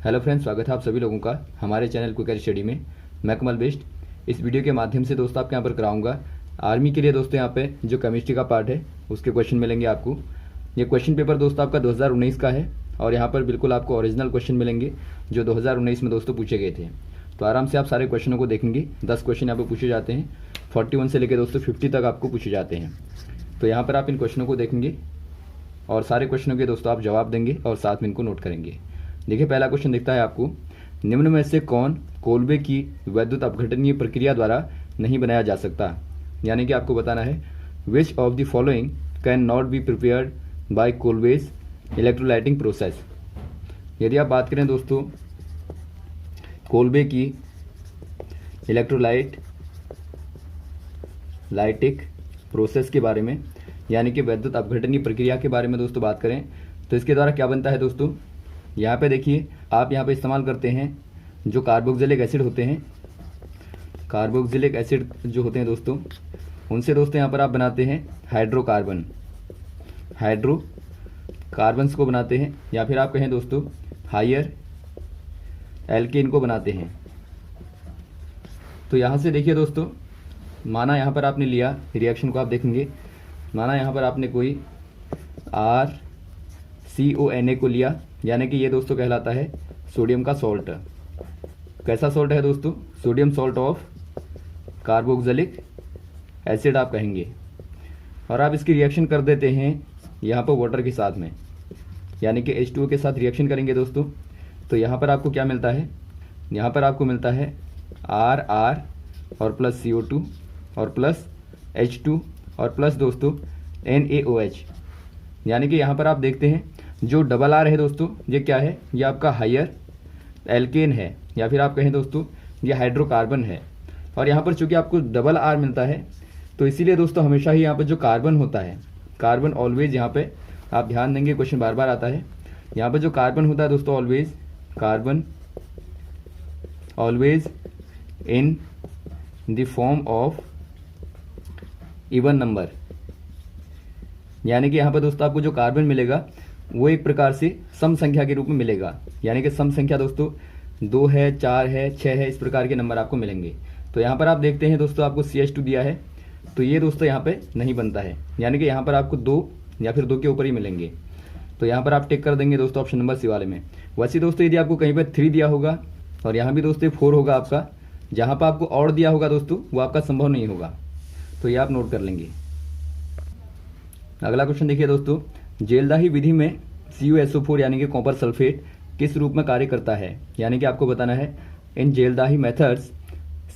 Hello friends, स्वागत है आप सभी लोगों का हमारे चैनल क्विकर स्टडी में। मैं कमल बेस्ट। इस वीडियो के माध्यम से दोस्तों आपके यहाँ पर कराऊंगा आर्मी के लिए दोस्तों यहाँ पे जो केमिस्ट्री का पार्ट है उसके क्वेश्चन मिलेंगे आपको। ये क्वेश्चन पेपर दोस्तों आपका 2019 का है और यहाँ पर बिल्कुल आपको ओरिजिनल क्वेश्चन मिलेंगे जो 2019 में दोस्तों पूछे गए थे। तो आराम से आप सारे क्वेश्चनों को देखेंगे। 10 क्वेश्चन यहाँ पर पूछे जाते हैं, 41 से लेकर दोस्तों 50 तक आपको पूछे जाते हैं। तो यहाँ पर आप इन क्वेश्चनों को देखेंगे और सारे क्वेश्चनों के दोस्तों आप जवाब देंगे और साथ में इनको नोट करेंगे। देखिए, पहला क्वेश्चन दिखता है आपको, निम्न में से कौन कोल्बे की वैद्युत अपघटनीय प्रक्रिया द्वारा नहीं बनाया जा सकता। यानी कि आपको बताना है which of the following can not be prepared by Kolbe's electrolytic process. यदि आप बात करें दोस्तों कोल्बे की लाइटिक प्रोसेस के बारे में, यानी कि वैद्युत अपघटनीय प्रक्रिया के बारे में दोस्तों बात करें तो इसके द्वारा क्या बनता है दोस्तों। यहाँ पे देखिए, आप यहाँ पे इस्तेमाल करते हैं जो कार्बोक्सिलिक एसिड होते हैं, कार्बोक्सिलिक एसिड जो होते हैं दोस्तों, उनसे दोस्तों यहाँ पर आप बनाते हैं हाइड्रोकार्बन्स को बनाते हैं, या फिर आप कहें दोस्तों हायर एल्केन को बनाते हैं। तो यहाँ से देखिए दोस्तों, माना यहाँ पर आपने लिया, रिएक्शन को आप देखेंगे, माना यहाँ पर आपने कोई RCONA को लिया, यानी कि ये दोस्तों कहलाता है सोडियम का सॉल्ट। कैसा सॉल्ट है दोस्तों? Sodium salt of carboxylic acid आप कहेंगे। और आप इसकी रिएक्शन कर देते हैं यहाँ पर वाटर के साथ में, यानी कि H2O के साथ रिएक्शन करेंगे दोस्तों। तो यहाँ पर आपको क्या मिलता है? यहाँ पर आपको मिलता है RR और प्लस CO2 और प्लस H2 और प्लस दोस्तों NaOH। यानी कि यहाँ पर आप देखते हैं जो डबल R है दोस्तों, ये क्या है? ये आपका हायर एल्केन है, या फिर आप कहें दोस्तों ये हाइड्रोकार्बन है। और यहाँ पर चूंकि आपको डबल R मिलता है तो इसीलिए दोस्तों हमेशा ही यहाँ पर जो कार्बन होता है, कार्बन ऑलवेज, यहाँ पे आप ध्यान देंगे क्वेश्चन बार बार आता है, यहाँ पर जो कार्बन होता है दोस्तों always, carbon always in the form of even number. यानी कि यहाँ पर दोस्तों आपको जो कार्बन मिलेगा वो एक प्रकार से सम संख्या के रूप में मिलेगा, यानी कि सम संख्या दोस्तों 2 है, 4 है, 6 है, इस प्रकार के नंबर आपको मिलेंगे। तो यहाँ पर आप देखते हैं दोस्तों आपको CH2 दिया है, तो ये दोस्तों यहाँ पे नहीं बनता है, यानी कि यहाँ पर आपको 2 या फिर 2 के ऊपर ही मिलेंगे। तो यहाँ पर आप टिक कर देंगे दोस्तों ऑप्शन नंबर C वाले में। वैसे दोस्तों यदि आपको कहीं पर 3 दिया होगा और यहाँ भी दोस्तों 4 होगा आपका, जहाँ पर आपको और दिया होगा दोस्तों वो आपका संभव नहीं होगा। तो ये आप नोट कर लेंगे। अगला क्वेश्चन देखिए दोस्तों, जेलदाही विधि में CuSO4 यानी कि कॉपर सल्फेट किस रूप में कार्य करता है। यानी कि आपको बताना है इन जेलदाही मेथड्स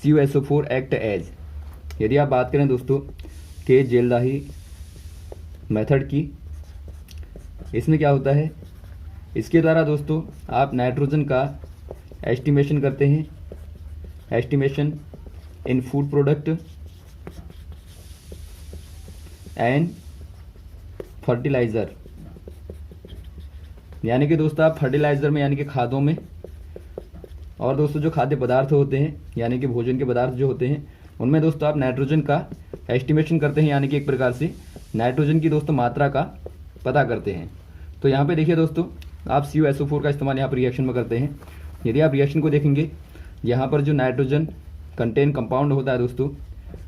CuSO4 एक्ट एज। यदि आप बात करें दोस्तों के जेलदाही मेथड की, इसमें क्या होता है, इसके द्वारा दोस्तों आप नाइट्रोजन का एस्टिमेशन करते हैं, estimation in food product and fertiliser. यानी कि दोस्तों आप फर्टिलाइज़र में, यानी कि खादों में, और दोस्तों जो खाद्य पदार्थ होते हैं यानी कि भोजन के पदार्थ जो होते हैं उनमें दोस्तों आप नाइट्रोजन का एस्टिमेशन करते हैं, यानी कि एक प्रकार से नाइट्रोजन की दोस्तों मात्रा का पता करते हैं। तो यहाँ पे देखिए दोस्तों, आप CuSO4 का इस्तेमाल यहाँ पर रिएक्शन में करते हैं। यदि आप रिएक्शन को देखेंगे, यहाँ पर जो नाइट्रोजन कंटेन कंपाउंड होता है दोस्तों,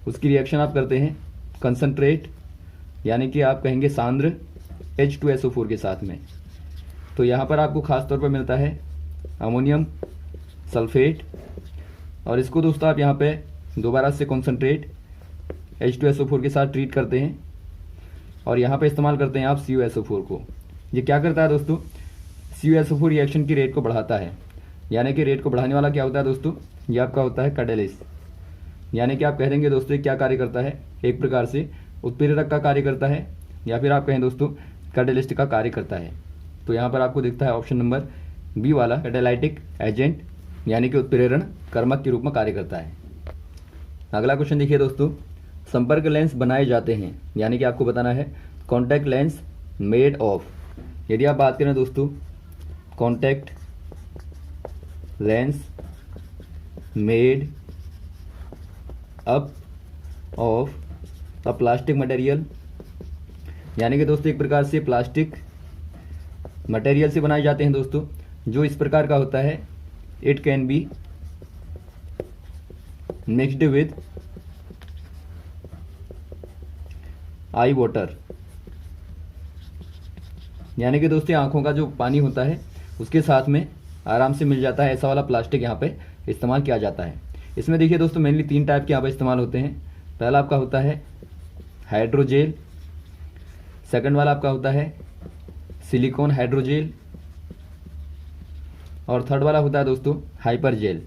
उसकी रिएक्शन आप करते हैं कंसनट्रेट, यानी कि आप कहेंगे सांद्र H2SO4 के साथ में। तो यहाँ पर आपको खास तौर पर मिलता है अमोनियम सल्फेट, और इसको दोस्तों आप यहाँ पे दोबारा से कॉन्सनट्रेट H2SO4 के साथ ट्रीट करते हैं और यहाँ पे इस्तेमाल करते हैं आप CuSO4 को। ये क्या करता है दोस्तों? CuSO4 रिएक्शन की रेट को बढ़ाता है, यानी कि रेट को बढ़ाने वाला क्या होता है दोस्तों? ये आपका होता है कैटालिस्ट। यानी कि आप कह देंगे दोस्तों क्या कार्य करता है? एक प्रकार से उत्प्रेरक का कार्य करता है, या फिर आप कहें दोस्तों कैटालिस्ट का कार्य करता है। तो यहाँ पर आपको दिखता है ऑप्शन नंबर B वाला, कैटालाइटिक एजेंट, यानी कि उत्प्रेरण कर्मक के रूप में कार्य करता है। अगला क्वेश्चन देखिए दोस्तों, संपर्क लेंस बनाए जाते हैं, यानी कि आपको बताना है कॉन्टैक्ट लेंस मेड ऑफ। यदि आप बात करें दोस्तों contact lens made up of a plastic material, यानी कि दोस्तों एक प्रकार से प्लास्टिक मटेरियल से बनाए जाते हैं दोस्तों। जो इस प्रकार का होता है, it can be mixed with I water, यानी कि दोस्तों आंखों का जो पानी होता है उसके साथ में आराम से मिल जाता है, ऐसा वाला प्लास्टिक यहाँ पे इस्तेमाल किया जाता है। इसमें देखिए दोस्तों मेनली 3 टाइप के यहाँ पे इस्तेमाल होते हैं। पहला आपका होता है हाइड्रोजेल, सेकंड वाला आपका होता है सिलिकॉन हाइड्रोजेल, और थर्ड वाला होता है दोस्तों हाइपर जेल।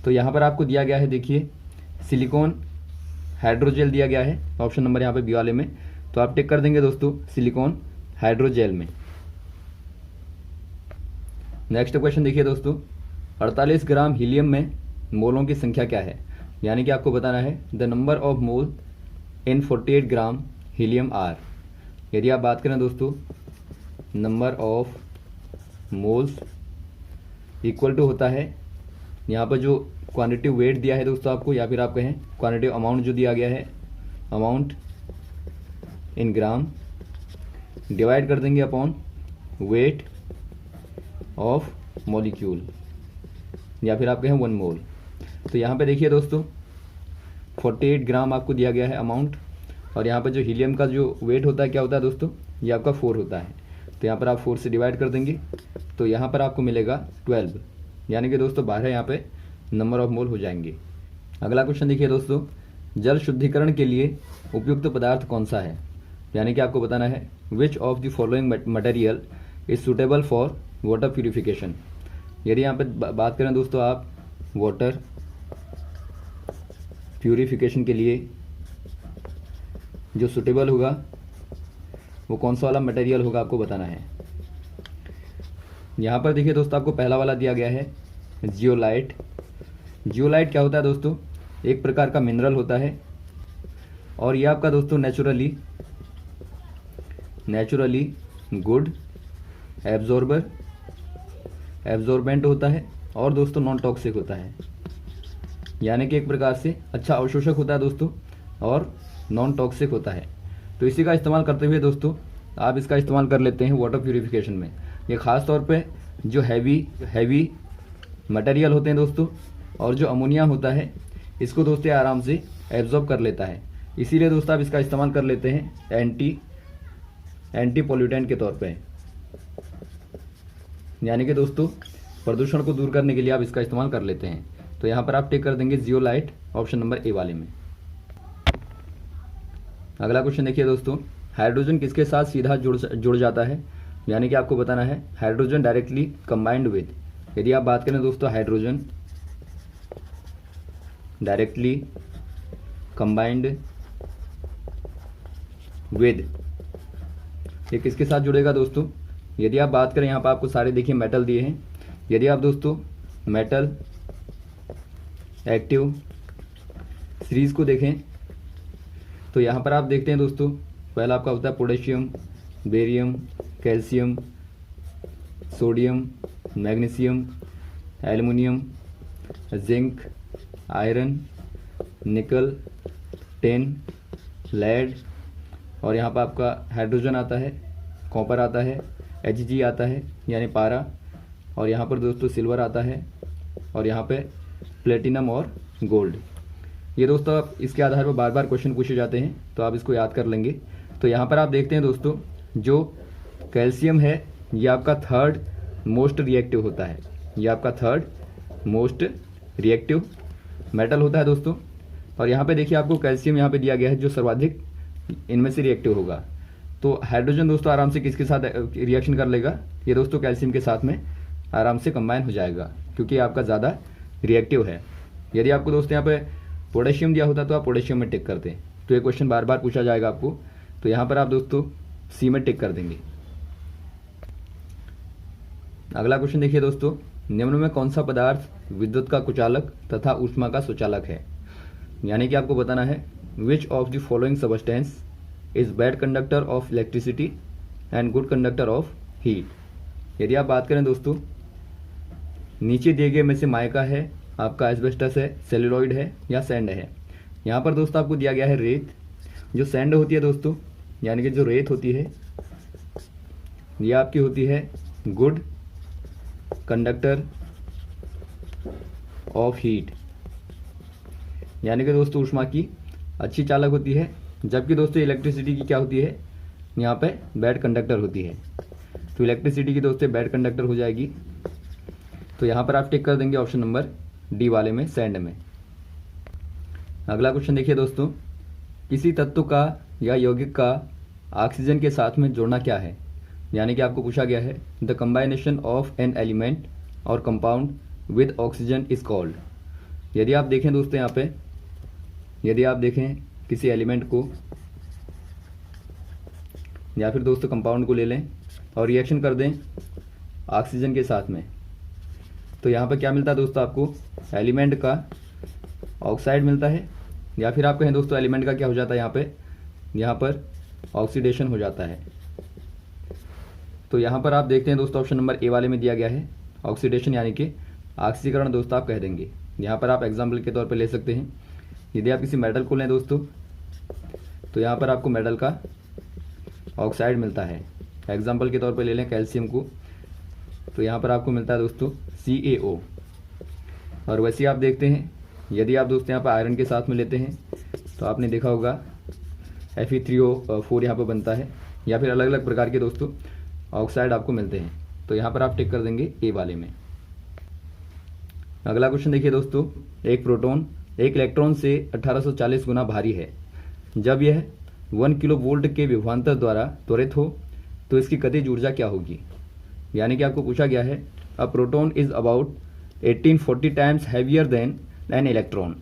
तो यहाँ पर आपको दिया गया है, देखिए सिलिकॉन हाइड्रोजेल दिया गया है, ऑप्शन नंबर यहाँ पे बी वाले में, तो आप टिक कर देंगे दोस्तों सिलिकॉन हाइड्रोजेल में। नेक्स्ट क्वेश्चन देखिए दोस्तों, 48 ग्राम हीलियम में मोलों की संख्या क्या है, यानी कि आपको बताना है the number of mole in 48 gram helium are. यदि आप बात करें दोस्तों number of moles equal to होता है, यहाँ पर जो क्वांटिटी वेट दिया है दोस्तों आपको, या फिर आप कहें क्वांटिटी अमाउंट जो दिया गया है, अमाउंट इन ग्राम डिवाइड कर देंगे अपॉन वेट ऑफ मॉलिक्यूल, या फिर आप कहें 1 मोल। तो यहाँ पे देखिए दोस्तों 48 ग्राम आपको दिया गया है अमाउंट, और यहाँ पर जो हीलियम का जो वेट होता है क्या होता है दोस्तों, ये आपका 4 होता है। तो यहाँ पर आप 4 से डिवाइड कर देंगे, तो यहाँ पर आपको मिलेगा 12, यानी कि दोस्तों 12 यहाँ पे नंबर ऑफ मोल हो जाएंगे। अगला क्वेश्चन देखिए दोस्तों, जल शुद्धिकरण के लिए उपयुक्त पदार्थ कौन सा है, यानी कि आपको बताना है which of the following material is suitable for water purification. यदि यहाँ पे बात करें दोस्तों आप वाटर प्यूरिफिकेशन के लिए जो सुटेबल होगा वो कौन सा वाला मटेरियल होगा, आपको बताना है। यहाँ पर देखिए दोस्तों आपको पहला वाला दिया गया है जियोलाइट। जियोलाइट क्या होता है दोस्तों, एक प्रकार का मिनरल होता है, और यह आपका दोस्तों नेचुरली गुड एब्जॉर्बेंट होता है, और दोस्तों नॉन टॉक्सिक होता है, यानी कि एक प्रकार से अच्छा अवशोषक होता है दोस्तों, और नॉन टॉक्सिक होता है। तो इसी का इस्तेमाल करते हुए दोस्तों आप इसका इस्तेमाल कर लेते हैं वाटर प्यूरिफिकेशन में। ये खास तौर पे जो हैवी मटेरियल होते हैं दोस्तों, और जो अमोनिया होता है इसको दोस्तों आराम से एब्जॉर्ब कर लेता है, इसीलिए दोस्तों आप इसका इस्तेमाल कर लेते हैं एंटी पॉल्यूटेंट के तौर पे, यानी कि दोस्तों प्रदूषण को दूर करने के लिए आप इसका इस्तेमाल कर लेते हैं। तो यहाँ पर आप टिक कर देंगे जियोलाइट, ऑप्शन नंबर ए वाले में। अगला क्वेश्चन देखिए दोस्तों, हाइड्रोजन किसके साथ सीधा जुड़ जाता है, यानी कि आपको बताना है हाइड्रोजन डायरेक्टली कंबाइंड विद। यदि आप बात करें दोस्तों हाइड्रोजन डायरेक्टली कंबाइंड विद, ये किसके साथ जुड़ेगा दोस्तों। यदि आप बात करें यहाँ पर आपको सारे देखिए मेटल दिए हैं, यदि आप दोस्तों मेटल एक्टिव सीरीज को देखें तो यहाँ पर आप देखते हैं दोस्तों पहला आपका होता है potassium, barium, calcium, sodium, magnesium, aluminium, zinc, iron, निकल, टिन, लेड, और यहाँ पर आपका हाइड्रोजन आता है, कॉपर आता है, Hg आता है यानी पारा, और यहाँ पर दोस्तों सिल्वर आता है, और यहाँ पे प्लेटिनम और गोल्ड। ये दोस्तों आप इसके आधार पर बार बार क्वेश्चन पूछे जाते हैं, तो आप इसको याद कर लेंगे। तो यहाँ पर आप देखते हैं दोस्तों जो कैल्शियम है ये आपका 3rd मोस्ट रिएक्टिव होता है, ये आपका 3rd मोस्ट रिएक्टिव मेटल होता है दोस्तों। और यहाँ पे देखिए आपको कैल्शियम यहाँ पे दिया गया है जो सर्वाधिक इनमें से रिएक्टिव होगा। तो हाइड्रोजन दोस्तों आराम से किसके साथ रिएक्शन कर लेगा, ये दोस्तों कैल्शियम के साथ में आराम से कंबाइन हो जाएगा, क्योंकि आपका ज़्यादा रिएक्टिव है। यदि आपको दोस्तों यहाँ पे पोटेशियम दिया होता तो आप पोटेशियम में टिक करते, तो ये क्वेश्चन बार बार पूछा जाएगा आपको, तो यहाँ पर आप दोस्तों सी में टिक कर देंगे। अगला क्वेश्चन देखिए दोस्तों, निम्न में कौन सा पदार्थ विद्युत का कुचालक तथा ऊष्मा का सुचालक है, यानी कि आपको बताना है which of the following substance is bad conductor of electricity and good conductor of heat. यदि आप बात करें दोस्तों नीचे दिए गए में से माइका है, आपका एस्बेस्टस है, सेलुलॉइड है या सैंड है। यहाँ पर दोस्तों आपको दिया गया है रेत। जो सैंड होती है दोस्तों यानी कि जो रेत होती है ये आपकी होती है गुड कंडक्टर ऑफ हीट, यानी कि दोस्तों ऊष्मा की अच्छी चालक होती है, जबकि दोस्तों इलेक्ट्रिसिटी की क्या होती है, यहाँ पे बैड कंडक्टर होती है। तो इलेक्ट्रिसिटी की दोस्तों बैड कंडक्टर हो जाएगी। तो यहाँ पर आप टिक कर देंगे ऑप्शन नंबर डी वाले में, सैंड में। अगला क्वेश्चन देखिए दोस्तों, किसी तत्व का या यौगिक का ऑक्सीजन के साथ में जोड़ना क्या है, यानी कि आपको पूछा गया है the combination of an element और compound with oxygen is called. यदि आप देखें दोस्तों यहाँ पे, यदि आप देखें किसी एलिमेंट को या फिर दोस्तों कंपाउंड को ले लें और रिएक्शन कर दें ऑक्सीजन के साथ में, तो यहाँ पर क्या मिलता है दोस्तों, आपको एलिमेंट का ऑक्साइड मिलता है, या फिर आप कहें दोस्तों एलिमेंट का क्या हो जाता है, यहाँ पर ऑक्सीडेशन हो जाता है। तो यहाँ पर आप देखते हैं दोस्तों ऑप्शन नंबर ए वाले में दिया गया है ऑक्सीडेशन, यानी कि ऑक्सीकरण दोस्तों आप कह देंगे। यहाँ पर आप एग्जाम्पल के तौर पर ले सकते हैं, यदि आप किसी मेटल को लें दोस्तों, तो यहाँ पर आपको मेटल का ऑक्साइड मिलता है। एग्जाम्पल के तौर पर ले लें कैल्शियम को, तो यहाँ पर आपको मिलता है दोस्तों CaO। और वैसे ही आप देखते हैं यदि आप दोस्तों यहाँ पर आयरन के साथ में लेते हैं तो आपने देखा होगा Fe3O4 यहाँ पर बनता है, या फिर अलग अलग प्रकार के दोस्तों ऑक्साइड आपको मिलते हैं। तो यहाँ पर आप टिक कर देंगे ए वाले में। अगला क्वेश्चन देखिए दोस्तों, एक प्रोटॉन एक इलेक्ट्रॉन से 1840 गुना भारी है। जब यह 1 किलो वोल्ट के विभवांतर द्वारा त्वरित हो तो इसकी गतिज ऊर्जा क्या होगी, यानी कि आपको पूछा गया है a proton is about 1840 times heavier than an electron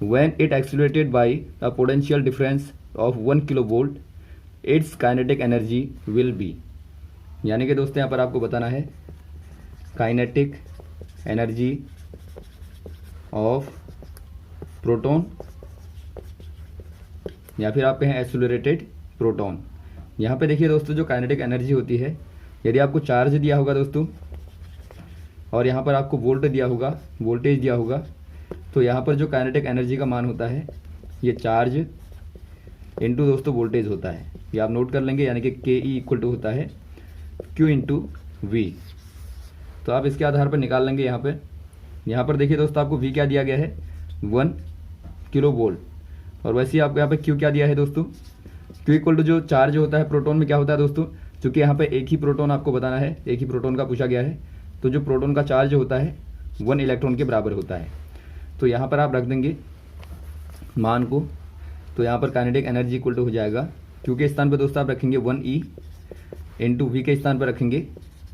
when it accelerated by a potential difference of 1 kilo volt its kinetic energy will be. यानी कि दोस्तों यहाँ पर आपको बताना है काइनेटिक एनर्जी ऑफ प्रोटॉन, या फिर आप कहें एक्सीलरेटेड प्रोटॉन। यहाँ पे देखिए दोस्तों जो काइनेटिक एनर्जी होती है, यदि आपको चार्ज दिया होगा दोस्तों और यहाँ पर आपको वोल्ट दिया होगा, वोल्टेज दिया होगा, तो यहाँ पर जो काइनेटिक एनर्जी का मान होता है ये चार्ज इंटू दोस्तों वोल्टेज होता है। ये आप नोट कर लेंगे, यानी कि KE इक्वल टू होता है Q इंटू V। तो आप इसके आधार पर निकाल लेंगे। यहाँ पर देखिए दोस्तों आपको V क्या दिया गया है, 1 किलो वोल्ट, और वैसे ही आपको यहाँ पे Q क्या दिया है दोस्तों, Q इक्वल टू जो चार्ज होता है प्रोटॉन में क्या होता है दोस्तों, चूंकि यहाँ पे एक ही प्रोटॉन आपको बताना है, एक ही प्रोटॉन का पूछा गया है, तो जो प्रोटॉन का चार्ज होता है 1 इलेक्ट्रॉन के बराबर होता है। तो यहाँ पर आप रख देंगे मान को, तो यहाँ पर काइनेटिक एनर्जी इक्वल टू हो जाएगा, Q के स्थान पर दोस्तों आप रखेंगे 1E इंटू V के स्थान पर रखेंगे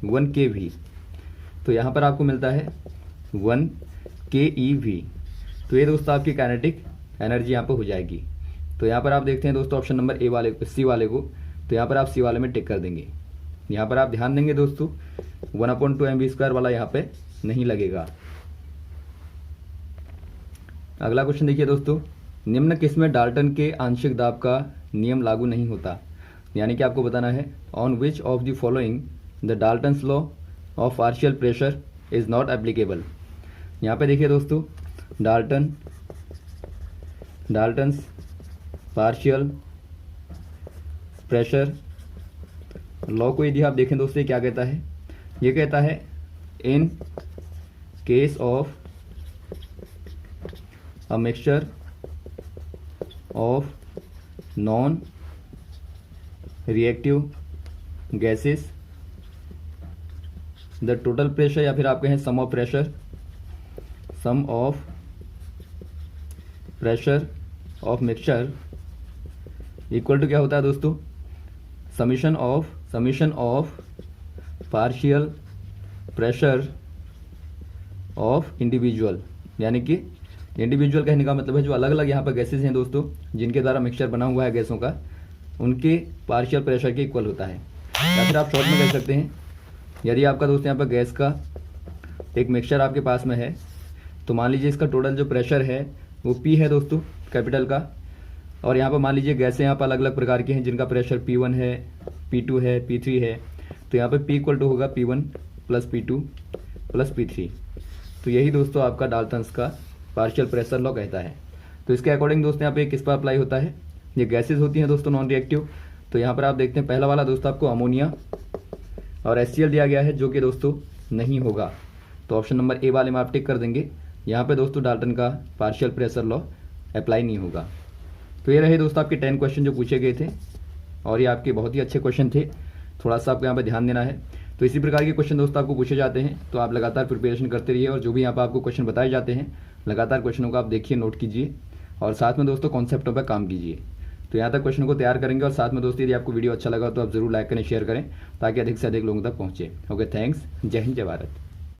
1kV। तो यहाँ पर आपको मिलता है 1 KeV। तो ये दोस्तों आपकी काइनेटिक एनर्जी यहाँ पर हो जाएगी। तो यहाँ पर आप देखते हैं दोस्तों ऑप्शन नंबर सी वाले को, तो यहाँ पर आप सी वाले में टिक कर देंगे। यहाँ पर आप ध्यान देंगे दोस्तों 1/2 mv² वाला यहाँ पे नहीं लगेगा। अगला क्वेश्चन देखिए दोस्तों, निम्न किस में डाल्टन के आंशिक दाब का नियम लागू नहीं होता, यानी कि आपको बताना है on which of the following the Dalton's law of partial pressure is not applicable. यहाँ पे देखिए दोस्तों डाल्टन्स पार्शियल प्रेशर लॉ को यदि आप देखें दोस्तों क्या कहता है, ये कहता है in case of a mixture of non reactive gases the total pressure, या फिर आप कहें sum of pressure of mixture equal to क्या होता है दोस्तों, summation of partial pressure of individual. यानी कि इंडिविजुअल कहने का मतलब है जो अलग अलग यहाँ पर गैसेस हैं दोस्तों, जिनके द्वारा मिक्सचर बना हुआ है गैसों का, उनके पार्शियल प्रेशर के इक्वल होता है। या फिर आप शॉर्ट में कह सकते हैं, यदि आपका दोस्त यहाँ पर गैस का एक मिक्सचर आपके पास में है, तो मान लीजिए इसका टोटल जो प्रेशर है वो P है दोस्तों कैपिटल का, और यहाँ पर मान लीजिए गैसें यहाँ पर अलग अलग प्रकार की हैं जिनका प्रेशर P1 है, P2 है, P3 है। तो यहाँ पर P इक्वल टू होगा P1 plus P2 plus P3। तो यही दोस्तों आपका डाल्टन्स का पार्शियल प्रेशर लॉ कहता है। तो इसके अकॉर्डिंग दोस्तों यहाँ पे किस पर अप्लाई होता है, ये गैसेज होती हैं दोस्तों नॉन रिएक्टिव। तो यहाँ पर आप देखते हैं पहला वाला दोस्तों आपको और HCl दिया गया है जो कि दोस्तों नहीं होगा। तो ऑप्शन नंबर ए वाले में आप टिक कर देंगे। यहाँ पे दोस्तों डाल्टन का पार्शियल प्रेशर लॉ अप्लाई नहीं होगा। तो ये रहे दोस्तों आपके 10 क्वेश्चन जो पूछे गए थे और ये आपके बहुत ही अच्छे क्वेश्चन थे। थोड़ा सा आपको यहाँ पे ध्यान देना है। तो इसी प्रकार के क्वेश्चन दोस्तों आपको पूछे जाते हैं, तो आप लगातार प्रिपरेशन करते रहिए और जो भी यहाँ पर आपको क्वेश्चन बताए जाते हैं लगातार क्वेश्चनों को आप देखिए, नोट कीजिए और साथ में दोस्तों कॉन्सेप्टों पर काम कीजिए। तो यहाँ तक क्वेश्चन को तैयार करेंगे और साथ में दोस्तों यदि आपको वीडियो अच्छा लगा तो आप जरूर लाइक करें, शेयर करें ताकि अधिक से अधिक लोगों तक पहुँचे। Okay, thanks. जय हिंद, जय भारत।